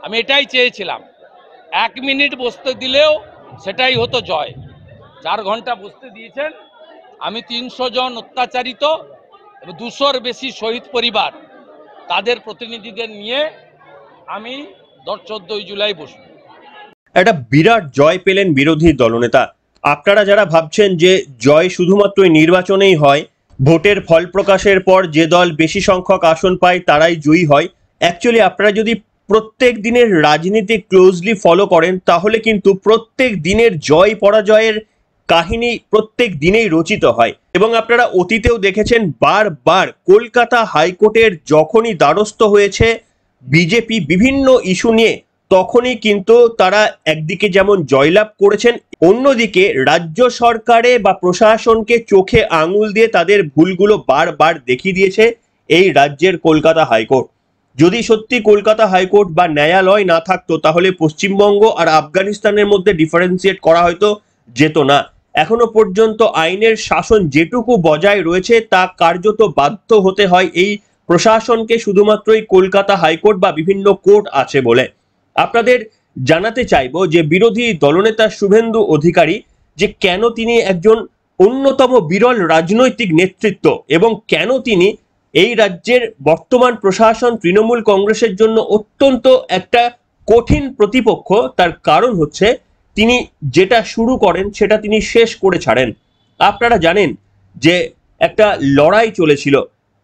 আমি এটাই চেয়েছিলাম, 1 মিনিট বসতে দিলেও সেটাই হতো জয়। 4 ঘন্টা বসতে দিয়েছেন। আমি 300 জন অত্যাচারিত, 200-র বেশি শহীদ পরিবার, তাদের প্রতিনিধিদের নিয়ে আমি 14ই জুলাই বসব। একটা বিরাট জয় পেলেন বিরোধী দলনেতা। আপনারা যারা ভাবছেন যে জয় শুধুমাত্র নির্বাচনেই হয়, ভোটের ফল প্রকাশের পর যে দল বেশি সংখ্যক আসন পায় তারাই জয়ী হয়, অ্যাকচুয়ালি আপনারা যদি প্রত্যেক দিনের রাজনীতি ক্লোজলি ফলো করেন তাহলে কিন্তু প্রত্যেক দিনের জয় পরাজয়ের কাহিনী প্রত্যেক দিনেই রচিত হয়। এবং আপনারা অতীতেও দেখেছেন বারবার কলকাতা হাইকোর্টের যখনই দ্বারস্থ হয়েছে বিজেপি বিভিন্ন ইস্যু নিয়ে, তখনই কিন্তু তারা একদিকে যেমন জয়লাভ করেছেন, অন্যদিকে রাজ্য সরকারে বা প্রশাসনকে চোখে আঙুল দিয়ে তাদের ভুলগুলো বারবার দেখিয়ে দিয়েছে এই রাজ্যের কলকাতা হাইকোর্ট। যদি সত্যি কলকাতা হাইকোর্ট বা ন্যায়ালয় না থাকতো তাহলে পশ্চিমবঙ্গ আর আফগানিস্তানের মধ্যে ডিফারেন্সিয়েট করা হয়তো যেত না। এখনো পর্যন্ত আইনের শাসন যেটুকু বজায় রয়েছে তা কার্যত বাধ্য হতে হয় এই প্রশাসনকে, শুধুমাত্রই কলকাতা হাইকোর্ট বা বিভিন্ন কোর্ট আছে বলে। আপনাদের জানাতে চাইবো যে বিরোধী দলনেতা শুভেন্দু অধিকারী যে কেন তিনি একজন অন্যতম বিরল রাজনৈতিক নেতৃত্ব এবং কেন তিনি এই রাজ্যের বর্তমান প্রশাসন তৃণমূল কংগ্রেসের জন্য অত্যন্ত একটা কঠিন প্রতিপক্ষ, তার কারণ হচ্ছে তিনি যেটা শুরু করেন সেটা তিনি শেষ করে ছাড়েন। আপনারা জানেন যে একটা লড়াই চলেছিল,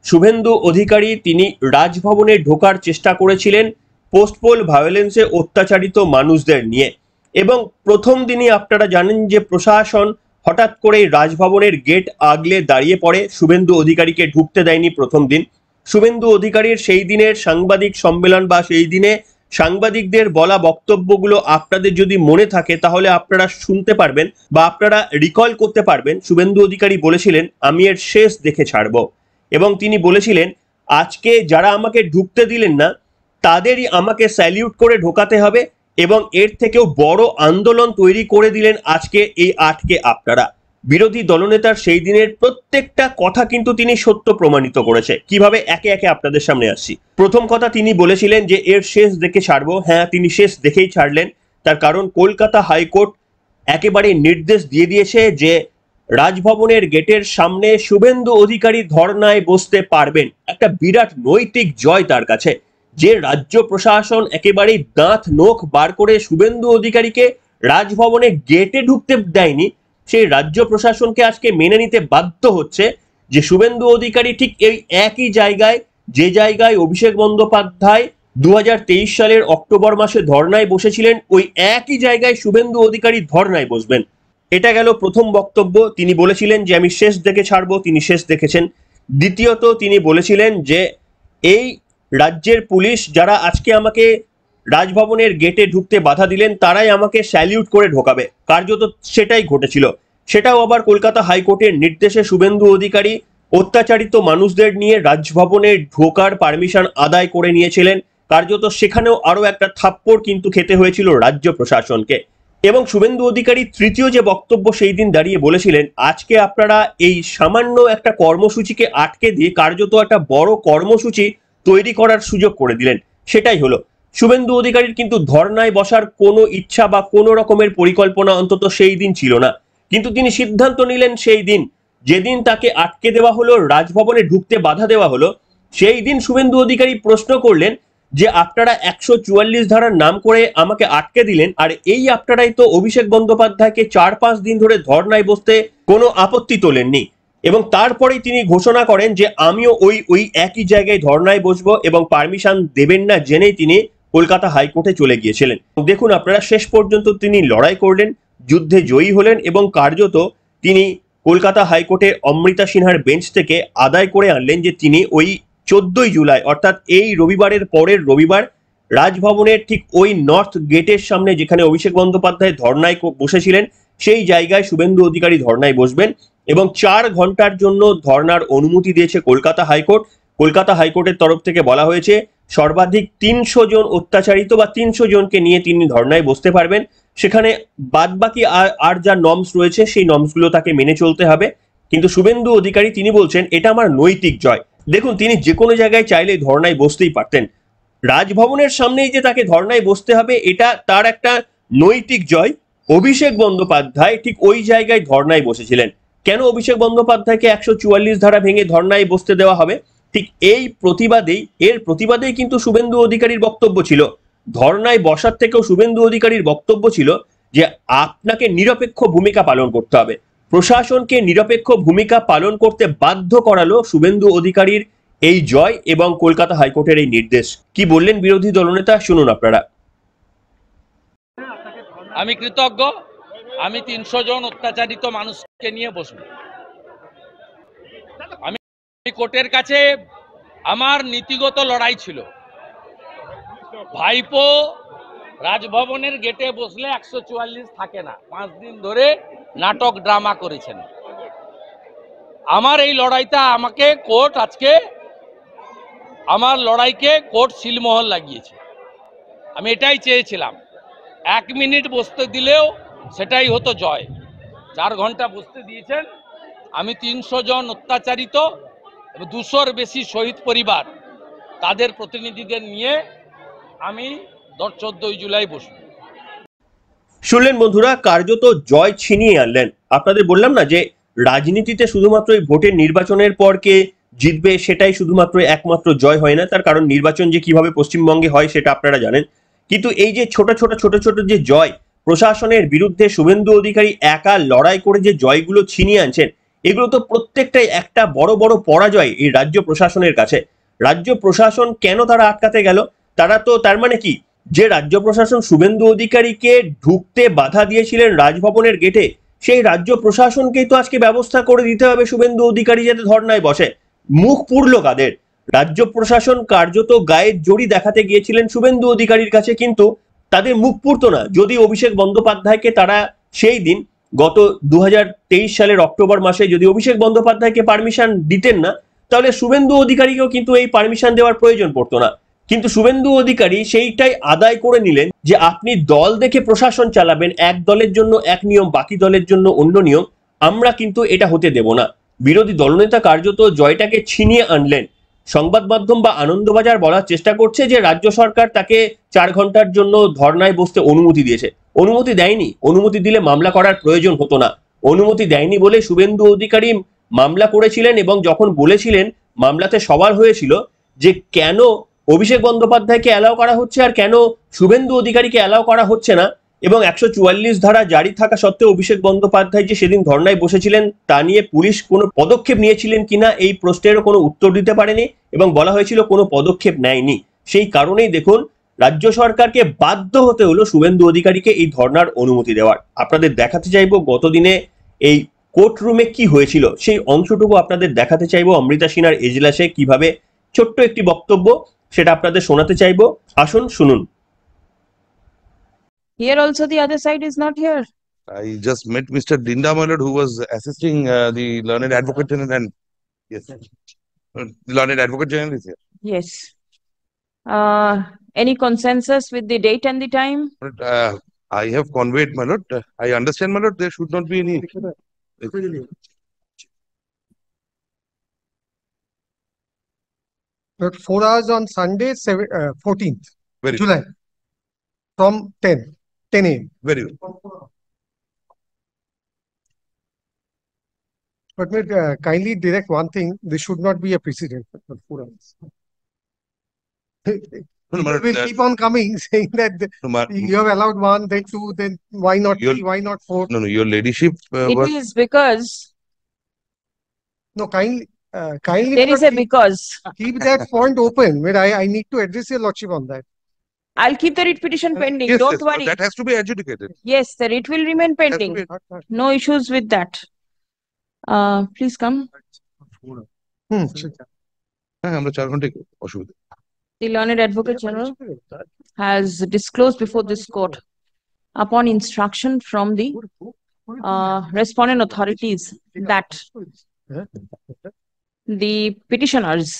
শুভেন্দু অধিকারী তিনি রাজভবনে ঢোকার চেষ্টা করেছিলেন পোস্ট পোল ভায়োলেন্সে অত্যাচারিত মানুষদের নিয়ে, এবং প্রথম দিনই আপনারা জানেন যে প্রশাসন হঠাৎ করে রাজভবনের গেট আগলে দাঁড়িয়ে পড়ে, শুভেন্দু অধিকারীকে ঢুকতে দেয়নি প্রথম দিন। শুভেন্দু অধিকারীর সেই দিনের সাংবাদিক সম্মেলন বা সেই দিনে সাংবাদিকদের বলা বক্তব্যগুলো আপনাদের যদি মনে থাকে তাহলে আপনারা শুনতে পারবেন বা আপনারা রিকল করতে পারবেন। শুভেন্দু অধিকারী বলেছিলেন আমি এর শেষ দেখে ছাড়ব, এবং তিনি বলেছিলেন আজকে যারা আমাকে ঢুকতে দিলেন না তাদেরই আমাকে স্যালিউট করে ঢোকাতে হবে, এবং এর থেকেও বড় আন্দোলন তৈরি করে দিলেন আজকে এই আটকে আপনারা। বিরোধী দলনেতার সেই দিনের প্রত্যেকটা কথা কিন্তু তিনি সত্য প্রমাণিত করেছে। কিভাবে একে একে আপনাদের সামনে আসছি। প্রথম কথা তিনি বলেছিলেন যে এর শেষ দেখে ছাড়বো। হ্যাঁ, তিনি শেষ দেখেই ছাড়লেন, তার কারণ কলকাতা হাইকোর্ট একেবারে নির্দেশ দিয়ে দিয়েছে যে রাজভবনের গেটের সামনে শুভেন্দু অধিকারী ধর্নায় বসতে পারবেন। একটা বিরাট নৈতিক জয় তার কাছে, যে রাজ্য প্রশাসন একেবারেই দাঁত নখ বার করে শুভেন্দু অধিকারীকে রাজভবনে গেটে ঢুকতে দেয়নি, সেই রাজ্য প্রশাসনকে আজকে মেনে নিতে বাধ্য হচ্ছে যে শুভেন্দু অধিকারী ঠিক এই একই জায়গায়, যে জায়গায় অভিষেক বন্দ্যোপাধ্যায় 2023 সালের অক্টোবর মাসে ধর্নায় বসেছিলেন, ওই একই জায়গায় শুভেন্দু অধিকারী ধর্নায় বসবেন। এটা গেল প্রথম বক্তব্য। তিনি বলেছিলেন যে আমি শেষ দেখে ছাড়বো, তিনি শেষ দেখেছেন। দ্বিতীয়ত তিনি বলেছিলেন যে এই রাজ্যের পুলিশ যারা আজকে আমাকে রাজভবনের গেটে ঢুকতে বাধা দিলেন তারাই আমাকে স্যালিউট করে ঢোকাবে, কার্যত সেটাই ঘটেছিল। সেটাও আবার কলকাতা হাইকোর্টের নির্দেশে শুভেন্দু অধিকারী অত্যাচারিত মানুষদের নিয়ে রাজভবনে ঢোকার পারমিশন আদায় করে নিয়েছিলেন, কার্যত সেখানেও আরো একটা থাপ্পড় কিন্তু খেতে হয়েছিল রাজ্য প্রশাসনকে। এবং শুভেন্দু অধিকারী তৃতীয় যে বক্তব্য সেই দিন দাঁড়িয়ে বলেছিলেন আজকে আপনারা এই সামান্য একটা কর্মসূচিকে আটকে দিয়ে কার্যত একটা বড় কর্মসূচি তৈরি করার সুযোগ করে দিলেন। সেটাই হলো, শুভেন্দু অধিকারীর কিন্তু ধর্নায় বসার কোনো ইচ্ছা বা কোনো রকমের পরিকল্পনা অন্তত সেই দিন ছিল না, কিন্তু তিনি সিদ্ধান্ত নিলেন সেই দিন, যেদিন তাকে আটকে দেওয়া হলো, রাজভবনে ঢুকতে বাধা দেওয়া হলো, সেই দিন শুভেন্দু অধিকারী প্রশ্ন করলেন যে আপনারা 144 ধারার নাম করে আমাকে আটকে দিলেন, আর এই আপনারাই তো অভিষেক বন্দ্যোপাধ্যায়কে 4-5 দিন ধরে ধর্নায় বসতে কোনো আপত্তি তোলেননি। এবং তারপরেই তিনি ঘোষণা করেন যে আমিও ওই একই জায়গায় ধর্নায় বসবো, এবং পারমিশন দেবেন না জেনেই তিনি কলকাতা হাইকোর্টে চলে গিয়েছিলেন। দেখুন আপনারা, শেষ পর্যন্ত তিনি লড়াই করলেন, যুদ্ধে জয়ী হলেন, এবং কার্যত তিনি কলকাতা হাইকোর্টে অমৃতা সিনহার বেঞ্চ থেকে আদায় করে আনলেন যে তিনি ওই 14ই জুলাই অর্থাৎ এই রবিবারের পরের রবিবার রাজভবনের ঠিক ওই নর্থ গেটের সামনে যেখানে অভিষেক বন্দ্যোপাধ্যায় ধর্নায় বসেছিলেন সেই জায়গায় শুভেন্দু অধিকারী ধর্নায় বসবেন, এবং 4 ঘন্টার জন্য ধর্নার অনুমতি দিয়েছে কলকাতা হাইকোর্ট। কলকাতা হাইকোর্টের তরফ থেকে বলা হয়েছে সর্বাধিক 300 জন অত্যাচারিত বা 300 জনকে নিয়ে তিনি ধর্নায় বসতে পারবেন। সেখানে বাদবাকি আর যা নর্মস রয়েছে সেই নর্মসগুলো তাকে মেনে চলতে হবে। কিন্তু শুভেন্দু অধিকারী তিনি বলছেন এটা আমার নৈতিক জয়। দেখুন, তিনি যে কোনো জায়গায় চাইলে ধর্নায় বসতেই পারতেন, রাজভবনের সামনেই যে তাকে ধর্নায় বসতে হবে এটা তার একটা নৈতিক জয়। অভিষেক বন্দ্যোপাধ্যায় ঠিক ওই জায়গায় ধর্নায় বসেছিলেন। কেন অভিষেক বন্দ্যোপাধ্যায়কে 144 ধারা ভেঙে ধর্নায় বসতে দেওয়া হবে? ঠিক এর প্রতিবাদেই কিন্তু শুভেন্দু অধিকারীর বক্তব্য ছিল। ধর্নায় বসার থেকেও শুভেন্দু অধিকারীর বক্তব্য ছিল যে আপনাকে নিরপেক্ষ ভূমিকা পালন করতে হবে। প্রশাসনকে নিরপেক্ষ ভূমিকা পালন করতে বাধ্য করালো শুভেন্দু অধিকারীর এই জয় এবং কলকাতা হাইকোর্টের এই নির্দেশ। কি বললেন বিরোধী দলনেতা, শুনুন আপনারা। আমি কৃতজ্ঞ। আমি 300 জন অত্যাচারিত মানুষকে নিয়ে বসবো। আমি কোর্টের কাছে আমার নীতিগত লড়াই ছিল। ভাইপো রাজভবনের গেটে বসলে 144 থাকে না। 5 দিন ধরে নাটক ড্রামা করেছেন। আমার এই লড়াইটা আমাকে কোর্ট আজকে আমার লড়াইকে কোর্ট সিলমোহর লাগিয়েছে। আমি এটাই চেয়েছিলাম। 1 মিনিট বসতে দিলেও সেটাই হতো জয়। 4 ঘন্টা বসতে দিয়েছেন। আমি 300 জন অত্যাচারিত 200-র বেশি শহীদ পরিবার তাদের প্রতিনিধিদের নিয়ে আমি 14ই জুলাই বসব। শুনলেন বন্ধুরা, কার্যত জয় ছিনিয়ে আনলেন। আপনাদের বললাম না যে রাজনীতিতে শুধুমাত্র এই ভোটের নির্বাচনের পর কে জিতবে সেটাই শুধুমাত্র একমাত্র জয় হয় না, তার কারণ নির্বাচন যে কিভাবে পশ্চিমবঙ্গে হয় সেটা আপনারা জানেন। কিন্তু এই যে ছোট ছোট যে জয়, প্রশাসনের বিরুদ্ধে শুভেন্দু অধিকারী একা লড়াই করে যে জয়গুলো ছিনিয়ে আনছেন, এগুলো তো প্রত্যেকটাই একটা বড় বড় পরাজয় এই রাজ্য প্রশাসনের কাছে। রাজ্য প্রশাসন কেন তারা আটকাতে গেল? তারা তো তার মানে কি, যে রাজ্য প্রশাসন শুভেন্দু অধিকারীকে ঢুকতে বাধা দিয়েছিলেন রাজভবনের গেটে, সেই রাজ্য প্রশাসনকেই তো আজকে ব্যবস্থা করে দিতে হবে শুভেন্দু অধিকারী যাতে ধর্নায় বসে। মুখ পুরলো কাদের? রাজ্য প্রশাসন কার্যত গায়ের জড়ি দেখাতে গিয়েছিলেন শুভেন্দু অধিকারীর কাছে, কিন্তু তাদের মুখ পুরতো না। যদি অভিষেক বন্দ্যোপাধ্যায়কে তারা সেই দিন গত 2023 সালের অক্টোবর মাসে যদি অভিষেক বন্দ্যোপাধ্যায়কে পারমিশন দিতেন না, তাহলে শুভেন্দু অধিকারীকেও কিন্তু এই পারমিশন দেওয়ার প্রয়োজন পড়তো না। কিন্তু শুভেন্দু অধিকারী সেইটাই আদায় করে নিলেন যে আপনি দল দেখে প্রশাসন চালাবেন, এক দলের জন্য এক নিয়ম, বাকি দলের জন্য অন্য নিয়ম, আমরা কিন্তু এটা হতে দেব না। বিরোধী দলনেতা কার্যত জয়টাকে ছিনিয়ে আনলেন। সংবাদ মাধ্যম বা আনন্দবাজার বলার চেষ্টা করছে যে রাজ্য সরকার তাকে 4 ঘন্টার জন্য ধর্নায় বসতে অনুমতি দিয়েছে। অনুমতি দেয়নি। অনুমতি দিলে মামলা করার প্রয়োজন হতো না। অনুমতি দেয়নি বলে শুভেন্দু অধিকারী মামলা করেছিলেন, এবং যখন বলেছিলেন মামলাতে সওয়াল হয়েছিল যে কেন অভিষেক বন্দ্যোপাধ্যায়কে অ্যালাউ করা হচ্ছে আর কেন শুভেন্দু অধিকারীকে অ্যালাউ করা হচ্ছে না, এবং 144 ধারা জারি থাকা সত্ত্বেও অভিষেক বন্দ্যোপাধ্যায় যে সেদিন ধর্নায় বসেছিলেন তা নিয়ে পুলিশ কোনো পদক্ষেপ নিয়েছিলেন কিনা এই প্রশ্নেরও কোনো উত্তর দিতে পারেনি, এবং বলা হয়েছিল কোনো পদক্ষেপ নেয়নি। সেই কারণেই দেখুন রাজ্য সরকারকে বাধ্য হতে হলো শুভেন্দু অধিকারীকে এই ধর্নার অনুমতি দেওয়ার। আপনাদের দেখাতে চাইবো গতদিনে এই কোর্ট রুমে কি হয়েছিল, সেই অংশটুকু আপনাদের দেখাতে চাইবো। অমৃতা সিনহার এজলাসে কিভাবে ছোট্ট একটি বক্তব্য, সেটা আপনাদের শোনাতে চাইবো। আসুন শুনুন। Here also the other side is not here. I just met Mr. Dinda Malad, who was assisting the learned advocate general, and yes, the learned advocate general is here. Yes. Any consensus with the date and the time? But I have conveyed, my lord. I understand, my lord. There should not be any. But 4 hours on Sunday, 14th Very July, from 10 a.m. Very good. But may kindly direct one thing: this should not be a precedent for 4 hours. No, People my will lord, keep on coming saying that no, my- you have allowed 1, then 2, then why not 3, You'll- why not 4? no, your ladyship. It is because No, kindly there is a because. keep that point open. Where I need to address your lordship on that. I'll keep the writ petition pending. Yes, Don't yes, worry. that has to be adjudicated. Yes, the writ will remain Has to pending. be- No issues with that. Please come. হ্যাঁ, আমরা 4 ঘন্টায় অসুবিধা। The learned advocate general has disclosed before this court, upon instruction from the respondent authorities, that the petitioners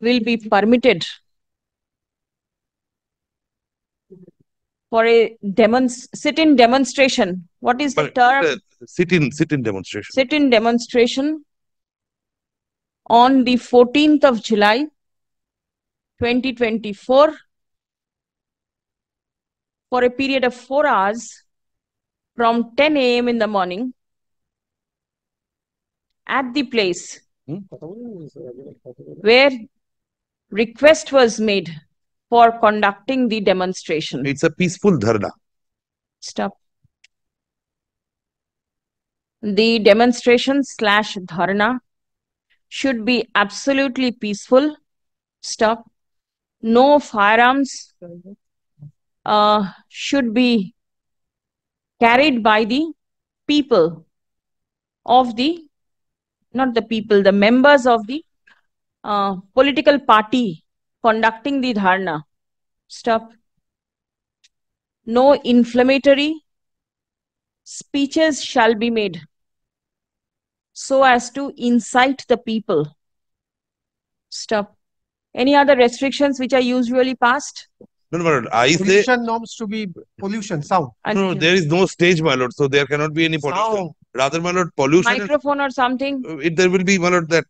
will be permitted for a sit-in demonstration. What is the But, term? sit-in demonstration. Sit-in demonstration on the 14th of July 2024 for a period of 4 hours from 10 a.m. in the morning at the place where request was made for conducting the demonstration. It's a peaceful dharna. Stop. The demonstration / dharna should be absolutely peaceful. Stop. No firearms should be carried by the people of the, not the people, the members of the political party conducting the dharna. Stop. No inflammatory speeches shall be made so as to incite the people. Stop. Any other restrictions which are usually passed? No, my lord, I say, Pollution norms to be pollution, sound. no, there is no stage, my lord, so there cannot be any pollution. Sound. Rather, my lord, pollution, is- Microphone or something? there will be, my lord, that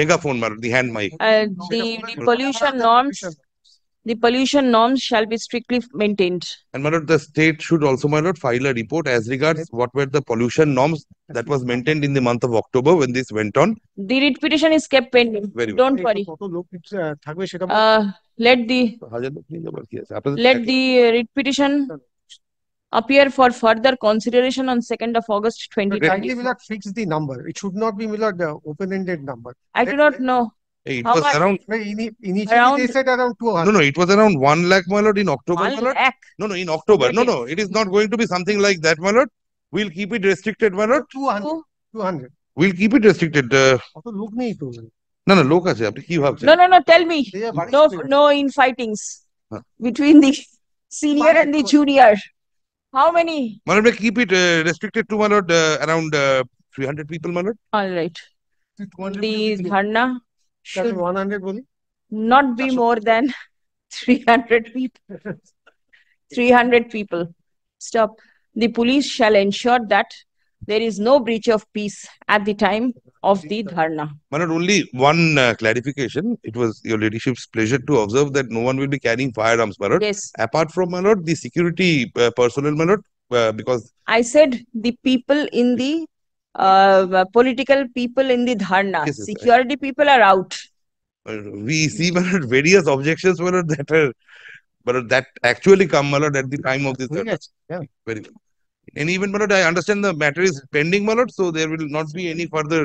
megaphone, my lord, the hand mic. The pollution norms shall be strictly maintained. And my lord, the state should also, my lord, file a report as regards what were the pollution norms that was maintained in the month of October when this went on. The writ petition is kept pending. Very well. Don't worry. কত লোক থাকবে সেটা Let the writ petition appear for further consideration on 2nd of August kindly 2020. will not fix the number. It should not be Millard open-ended number. I do not know. It How was much? around, Initially Around- they said around 200. no, it was around 1 lakh, my lord, in October, my 1 lord. lakh. No, in October. No, Okay. it is not going to be something like that, my lord. We'll keep it restricted, my lord. 200. 200. We'll keep it restricted. কত লোক নেই তো না, লোক আছে, আপনি কি ভাবছেন? No, tell me. They are very No infightings Huh. between the senior and the junior. How many? My lord, keep it restricted to, my lord, around 300 people, my lord. All right. 200 The dharna should should 100 বলি not be more than 300 people. 300 people. Stop. The police shall ensure that there is no breach of peace at the time of the dharna. My lord, only one clarification. It was your ladyship's pleasure to observe that no one will be carrying firearms, my lord. Yes. Apart from, my lord, the security personnel, my lord, because I said the people in the political people in the dharna. Yes, yes, Security people are out. we see, my lord, various objections, my lord, that actually come, my lord, at the time of this. হয়ে গেছে হ্যাঁ Very well. And even, my lord, I understand the matter is pending, my lord, so there will not be any further.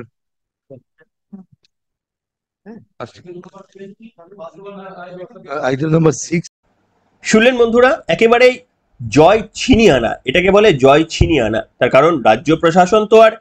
Item number 6. শুনলেন বন্ধুরা, একেবারেই জয় ছিনিয়ে আনা, এটাকে বলে জয় ছিনিয়ে আনা। তার কারণ রাজ্য প্রশাসন তো আর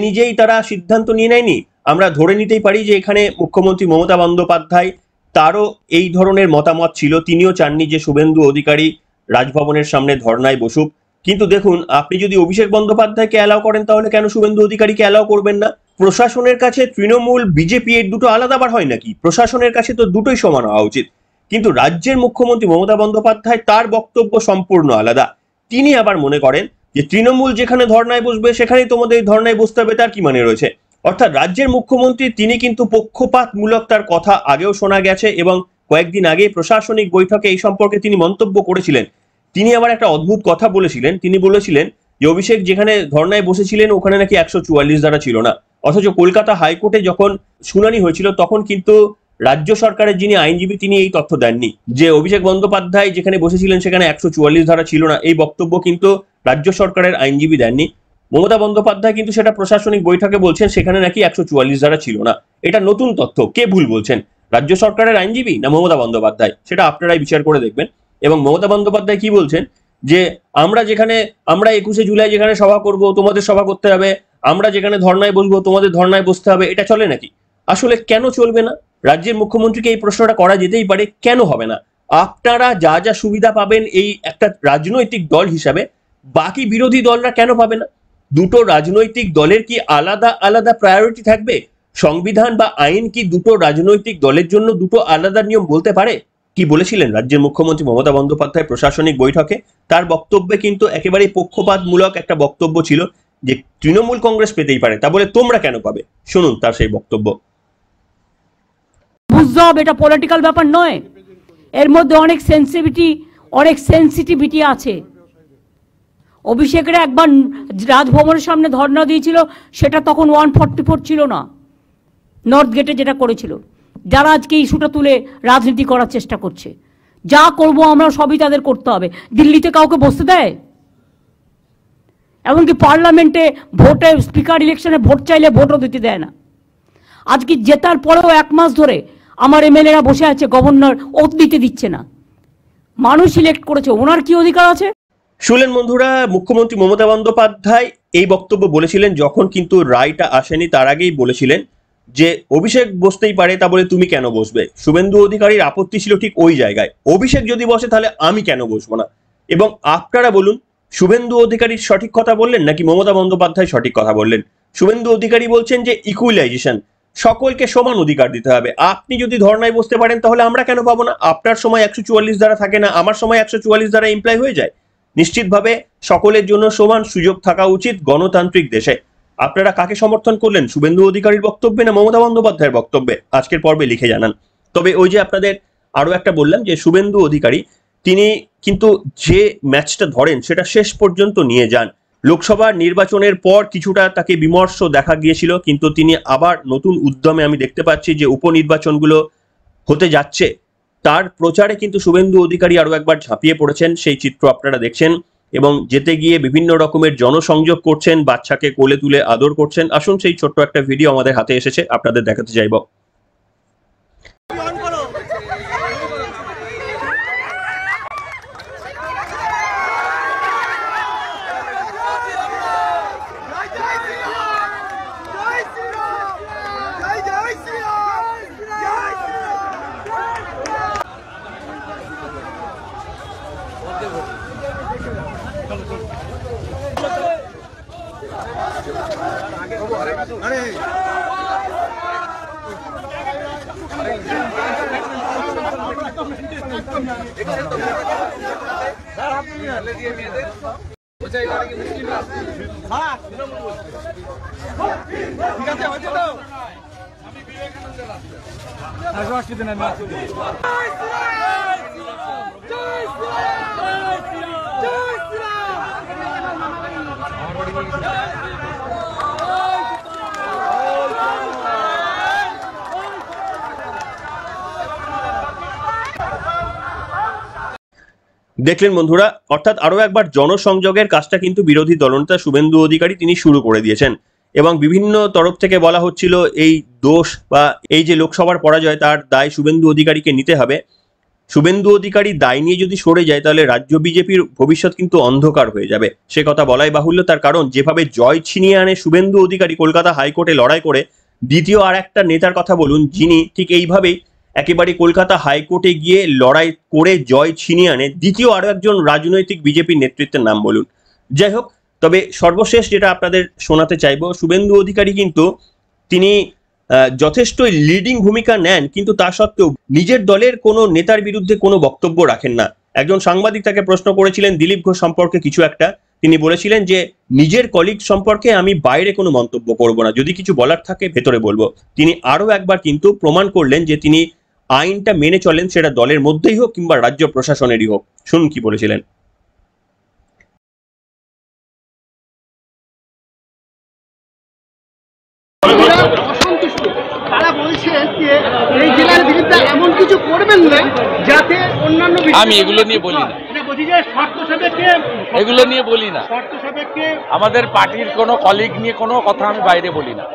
নিজেই তারা সিদ্ধান্ত নিয়ে নেয়নি। আমরা ধরে নিতেই পারি যে এখানে মুখ্যমন্ত্রী মমতা বন্দ্যোপাধ্যায় তারও এই ধরনের মতামত ছিল, তিনিও চাননি যে শুভেন্দু অধিকারী রাজভবনের সামনে ধর্নায় বসুক। কিন্তু দেখুন, আপনি যদি অভিষেক বন্দ্যোপাধ্যায়কে অ্যালাউ করেন তাহলে কেন শুভেন্দু অধিকারীকে অ্যালাউ করবেন না? প্রশাসনের কাছে তৃণমূল বিজেপি এর দুটো আলাদা বার হয় নাকি? প্রশাসনের কাছে তো দুটোই সমান হওয়া উচিত। কিন্তু রাজ্যের মুখ্যমন্ত্রী মমতা বন্দ্যোপাধ্যায় তার বক্তব্য সম্পূর্ণ আলাদা। তিনি আবার মনে করেন যে তৃণমূল যেখানে ধর্নায় বসবে সেখানেই তোমাদের ধর্নায় বসতে হবে, তার কি মানে রয়েছে? অর্থাৎ রাজ্যের মুখ্যমন্ত্রী তিনি কিন্তু পক্ষপাতমূলক তার কথা আগেও শোনা গেছে এবং কয়েকদিন আগে প্রশাসনিক বৈঠকে এই সম্পর্কে তিনি মন্তব্য করেছিলেন। তিনি আবার একটা অদ্ভুত কথা বলেছিলেন। তিনি বলেছিলেন যে অভিষেক যেখানে ধর্নায় বসেছিলেন ওখানে নাকি 144 ধারা ছিল না, অথচ কলকাতা হাইকোর্টে যখন শুনানি হয়েছিল তখন কিন্তু রাজ্য সরকারের যিনি আইনজীবী তিনি এই তথ্য দেননি যে অভিষেক বন্দ্যোপাধ্যায় যেখানে বসেছিলেন সেখানে 144 ধারা ছিল না। এই বক্তব্য কিন্তু রাজ্য সরকারের আইনজীবী দেননি। মমতা বন্দ্যোপাধ্যায় কিন্তু সেটা প্রশাসনিক বৈঠকে বলছেন সেখানে নাকি 144 ধারা ছিল না। এটা নতুন তথ্য। কে ভুল বলছেন, রাজ্য সরকারের আইনজীবী না মমতা বন্দ্যোপাধ্যায়? সেটা আপনারাই বিচার করে দেখবেন। এবং মমতা বন্দ্যোপাধ্যায় কি বলছেন যে আমরা 21শে জুলাই যেখানে সভা করব তোমাদের সভা করতে হবে, আমরা যেখানে ধর্নায় বসবো তোমাদের ধর্নায় বসতে হবে, এটা চলে নাকি? আসলে কেন চলবে না? রাজ্যের মুখ্যমন্ত্রীকে এই প্রশ্নটা করা যেতেই পারে, কেন হবে না? আপনারা যা সুবিধা পাবেন এই একটা রাজনৈতিক দল হিসাবে বাকি বিরোধী দলরা কেন পাবে না? দুটো রাজনৈতিক দলের কি আলাদা আলাদা প্রায়োরিটি থাকবে? সংবিধান বা আইন কি দুটো রাজনৈতিক দলের জন্য দুটো আলাদা নিয়ম বলতে পারে? কি বলেছিলেন রাজ্যের মুখ্যমন্ত্রী মমতা বন্দ্যোপাধ্যায় প্রশাসনিক বৈঠকে? তার বক্তব্যে কিন্তু একেবারেই পক্ষপাতমূলক একটা বক্তব্য ছিল যে তৃণমূল কংগ্রেস পেতেই পারে, তা বলে তোমরা কেন পাবে? শুনুন তার সেই বক্তব্য। বুঝতে হবে এটা পলিটিক্যাল ব্যাপার নয়, এর মধ্যে অনেক সেন্সিটিভিটি আছে। অভিষেকের একবার রাজভবনের সামনে ধর্ণা দিয়েছিল, সেটা তখন 144 ছিল না, নর্থ গেটে যেটা করেছিল। যারা আজকে ইস্যুটা তুলে রাজনীতি করার চেষ্টা করছে, যা করব আমরা সবই তাদের করতে হবে। দিল্লিতে কাউকে বসতে দেয়? এমনকি পার্লামেন্টে ভোটে, স্পিকার ইলেকশনে ভোট চাইলে ভোটও দিতে দেয় না। আজকে জেতার পরেও 1 মাস ধরে আমার এমএলএরা বসে আছে, গভর্নর ওত দিতে দিচ্ছে না। মানুষ ইলেক্ট করেছে, ওনার কি অধিকার আছে? শুনলেন বন্ধুরা, মুখ্যমন্ত্রী মমতা বন্দ্যোপাধ্যায় এই বক্তব্য বলেছিলেন যখন কিন্তু রায়টা আসেনি, তার আগেই বলেছিলেন যে অভিষেক বসতেই পারে, তা বলে তুমি কেন বসবে। শুভেন্দু অধিকারীর আপত্তি ছিল ঠিক ওই জায়গায়, অভিষেক যদি বসে তাহলে আমি কেন বসবো না। এবং আপনারা বলুন, শুভেন্দু অধিকারী সঠিক কথা বললেন নাকি মমতা বন্দ্যোপাধ্যায় সঠিক কথা বললেন? শুভেন্দু অধিকারী বলছেন যে ইকুয়ালাইজেশন, সকলকে সমান অধিকার দিতে হবে। আপনি যদি ধর্নায় বসতে পারেন তাহলে আমরা কেন পাবো না? আপনার সময় 144 দ্বারা থাকে না, আমার সময় 144 দ্বারা এমপ্লয় হয়ে যায়। নিশ্চিতভাবে সকলের জন্য সমান সুযোগ থাকা উচিত গণতান্ত্রিক দেশে। আপনারা কাকে সমর্থন করলেন, শুভেন্দু অধিকারীর বক্তব্যে না মমতা বন্দ্যোপাধ্যায়ের বক্তব্যে? আজকের পর্বে লিখে জানান। তবে ওই যে আপনাদের আরো একটা বললাম যে শুভেন্দু অধিকারী তিনি কিন্তু যে ম্যাচটা ধরেন সেটা শেষ পর্যন্ত নিয়ে যান। লোকসভা নির্বাচনের পর কিছুটা তাকে বিমর্ষ দেখা গিয়েছিল, কিন্তু তিনি আবার নতুন উদ্যমে আমি দেখতে পাচ্ছি যে উপনির্বাচনগুলো হতে যাচ্ছে, তার প্রচারে কিন্তু শুভেন্দু অধিকারী আরো একবার ঝাঁপিয়ে পড়েছেন। সেই চিত্র আপনারা দেখছেন এবং যেতে গিয়ে বিভিন্ন রকমের জনসংযোগ করছেন, বাচ্চাকে কোলে তুলে আদর করছেন। আসুন সেই ছোট্ট একটা ভিডিও আমাদের হাতে এসেছে, আপনাদের দেখাতে চাইব। দেখলেন বন্ধুরা, অর্থাৎ আরো একবার জনসংযোগের কাজটা কিন্তু বিরোধী দলনেতা শুভেন্দু অধিকারী তিনি শুরু করে দিয়েছেন এবং বিভিন্ন তরফ থেকে বলা হচ্ছিল এই দোষ বা এই যে লোকসভার পরাজয় তার দায় শুভেন্দু অধিকারীকে নিতে হবে। শুভেন্দু অধিকারী দায় নিয়ে যদি সরে যায় তাহলে রাজ্য বিজেপির ভবিষ্যৎ কিন্তু অন্ধকার হয়ে যাবে, সে কথা বলাই বাহুল্য। তার কারণ যেভাবে জয় ছিনিয়ে আনে শুভেন্দু অধিকারী কলকাতা হাইকোর্টে লড়াই করে, দ্বিতীয় আর একটা নেতার কথা বলুন যিনি ঠিক এইভাবেই একেবারে কলকাতা হাইকোর্টে গিয়ে লড়াই করে জয় ছিনিয়ে আনে, দ্বিতীয় আরো একজন রাজনৈতিক বিজেপির নেতৃত্বের নাম বলুন। যাই হোক, তবে সর্বশেষ যেটা আপনাদের শোনাতে চাইবো, শুভেন্দু অধিকারী কিন্তু তিনি যথেষ্ট লিডিং ভূমিকা নেন, কিন্তু তা সত্ত্বেও নিজের দলের কোনো নেতার বিরুদ্ধে কোনো বক্তব্য রাখেন না। একজন সাংবাদিক তাকে প্রশ্ন করেছিলেন দিলীপ ঘোষ সম্পর্কে কিছু একটা, তিনি বলেছিলেন যে নিজের কলিগ সম্পর্কে আমি বাইরে কোনো মন্তব্য করব না, যদি কিছু বলার থাকে ভেতরে বলবো। তিনি আরো একবার কিন্তু প্রমাণ করলেন যে তিনি আইনটা মেনে চলেন, সেটা দলের মধ্যেই হোক কিংবা রাজ্য প্রশাসনেরই হোক। শুনুন কি বলেছিলেন। আমি এগুলো নিয়ে বলি না, এগুলো নিয়ে বলি না। আমাদের পার্টির কোনো কলিগ নিয়ে কোনো কথা আমি বাইরে বলি না।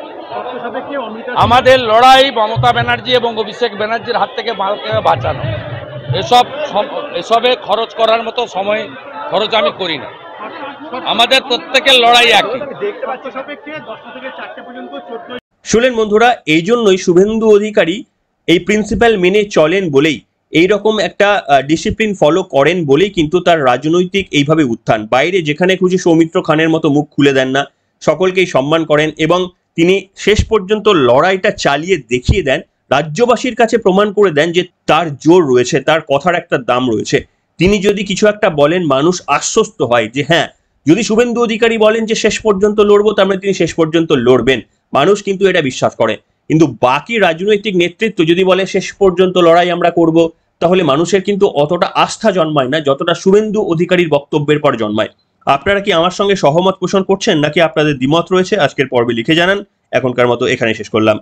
আমাদের লড়াই মমতা ব্যানার্জি এবং অভিষেক ব্যানার্জির হাত থেকে মালকে বাঁচানো। এসবে খরচ করার মতো সময় খরচ আমি করি না। আমাদের প্রত্যেকের লড়াই একই। শুনলেন বন্ধুরা, এই জন্যই শুভেন্দু অধিকারী এই প্রিন্সিপাল মেনে চলেন বলেই, এইরকম একটা ডিসিপ্লিন ফলো করেন বলেই কিন্তু তার রাজনৈতিক এইভাবে উত্থান। বাইরে যেখানে খুশি সৌমিত্র খানের মতো মুখ খুলে দেন না, সকলকেই সম্মান করেন এবং তিনি শেষ পর্যন্ত লড়াইটা চালিয়ে দেখিয়ে দেন, রাজ্যবাসীর কাছে প্রমাণ করে দেন যে তার জোর রয়েছে, তার কথার একটা দাম রয়েছে। তিনি যদি কিছু একটা বলেন মানুষ আশ্বস্ত হয় যে হ্যাঁ, যদি শুভেন্দু অধিকারী বলেন যে শেষ পর্যন্ত লড়বো, তার মানে তিনি শেষ পর্যন্ত লড়বেন। মানুষ কিন্তু এটা বিশ্বাস করে কিন্তু বাকি রাজনৈতিক নেতৃত্ব যদি বলে শেষ পর্যন্ত লড়াই আমরা করব, তাহলে মানুষের কিন্তু অতটা আস্থা জন্মায় না যতটা শুভেন্দু অধিকারীর বক্তব্যের পর জন্মায়। আপনারা কি আমার সঙ্গে সহমত পোষণ করছেন নাকি আপনাদের দ্বিমত রয়েছে? আজকের পর্বে লিখে জানান। এখনকার মতো এখানে শেষ করলাম।